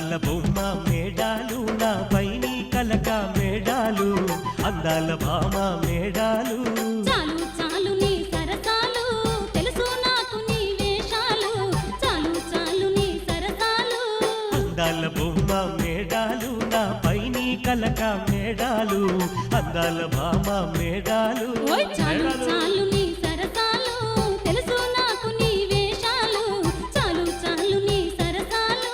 అందాల బొమ్మ మేడాలు నాపై నీ కలక మేడాలు అందాల భామ మేడాలు చాలు చాలు నీ సరసాలు తెలుసు నాకు నీ వేషాలు చాలు చాలు నీ సరసాలు అందాల బొమ్మ మేడాలు నాపై నీ కలక మేడాలు అందాల భామ మేడాలు ఓయ్ చాలు చాలు నీ సరసాలు తెలుసు నాకు నీ వేషాలు చాలు చాలు నీ సరసాలు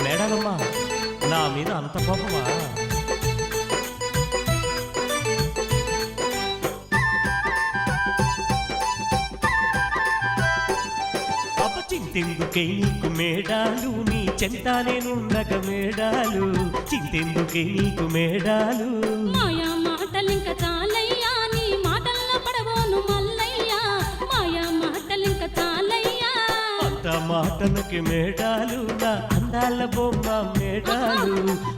మేడాలమ్మా నా మీద అంత కోపమా చింతెందుకే నీకు మేడాలు నీ చెంతానేనుండగ మేడాలు చింతెందుకే నీకు మేడాలు మాయా మాటలింక చాలయ్యా నీ మాటల్లో పడబోను మల్లయ్యా మాయా మాటలింక చాలయ్యా అంత మాటలకి మేడాలు నా అందాల బొమ్మ మేడాలు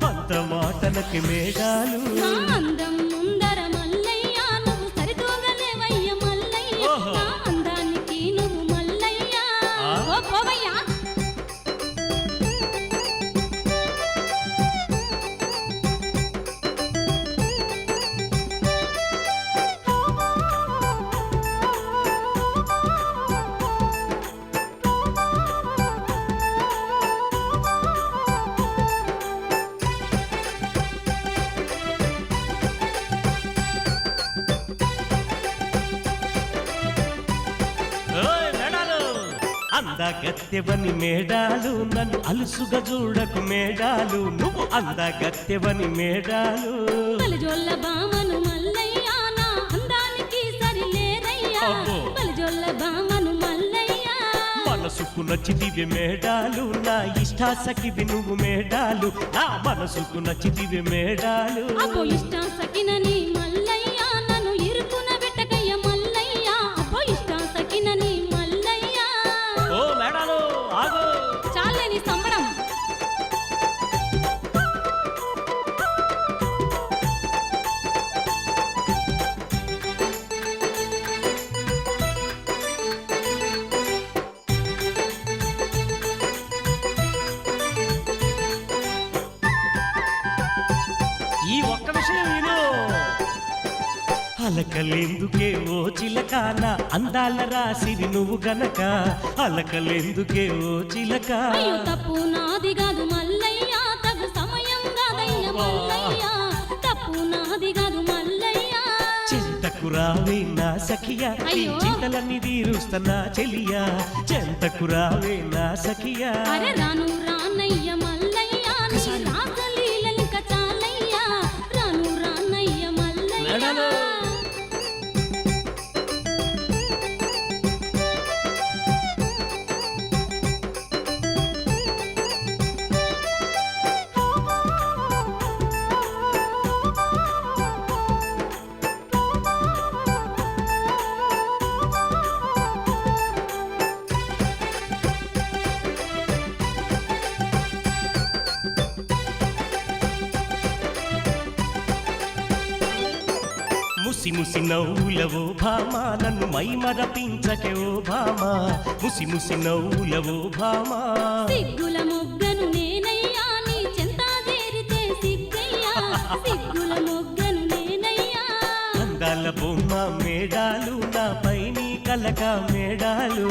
అంత మాటలకి మేడాలు నా అందం ముందర మల్లయ్యా నువ్వు సరితూగలేవయ్య మల్లయ్య నా అందానికి నువ్వు మల్లయ్యా ఓ పోవయ్యా అందగత్తెవని మేడాలు నన్ను అలుసుగా చూడకు మేడాలు నువ్వు అందగత్తెవని మేడాలు బలిజోళ్ళ బామను మల్లయ్యా నా అందానికి సరిలేరయ్యా బలిజోళ్ళ బామను మల్లయ్యా మనసుకు నచ్చితివి మేడాలు నా ఇష్టాసకివి నువ్వు మేడాలు నా మనసుకు నచ్చితివి మేడాలు అబ్బో ఇష్టం సకినని మల్లయ్యా నన్ను ఇరుకున పెట్టకయ్య మల్లయ్యా అబ్బో ఇష్టం సకినని మల్లయ్యా ఓ మేడాలు ఆగు చాలేని సంబరం ఈ ఒక్క విషయం విను అలకలేందుకే ఓ చిలకాన అందాల రాసివి నువ్వు గనక అలకలేందుకే ఓ చిలక అయ్యో తప్పు నాది కాదు మల్లయ్యా తగు సమయం కాదయ్య మల్లయ్యా తప్పు నాది కాదు మల్లయ్యా చెంతకు రావే నా సఖియా నీ అయ్యో. చింతలన్నీ తీరుస్తున్నా చెలియా చెంతకు రావే నా సఖియా అరే రాను రానయ్య మల్లయ్యా నీ రాసలీలలిక చాలయ్యా రాను రానయ్య మల్లయ్యా మేడాలు. ముసి ముసి నవ్వులవో భామా నన్ను మైమరపించకే ఓ భామా ముసి ముసి నవ్వులవో భామా సిగ్గుల మొగ్గను నేనయ్యా నీ చెంత చేరితే సిగ్గయ్యా సిగ్గుల మొగ్గను నేనయ్యా అందాల బొమ్మ మేడాలు నాపై నీ కలక మేడాలు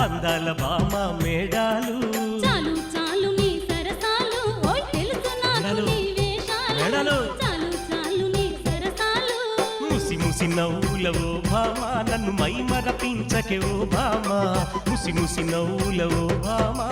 అందాల భామ మేడాలు చాలు చాలు నీ సరసాలు ఓయ్ తెలుసు నాకు మేడాలు. నీ వేషాలు మేడాలు. చాలు చాలు నీ సరసాలు ముసి ముసి నవ్వులవో భామా నన్ను మైమరపించకే ఓ భామా ముసి ముసి నవ్వులవో భామా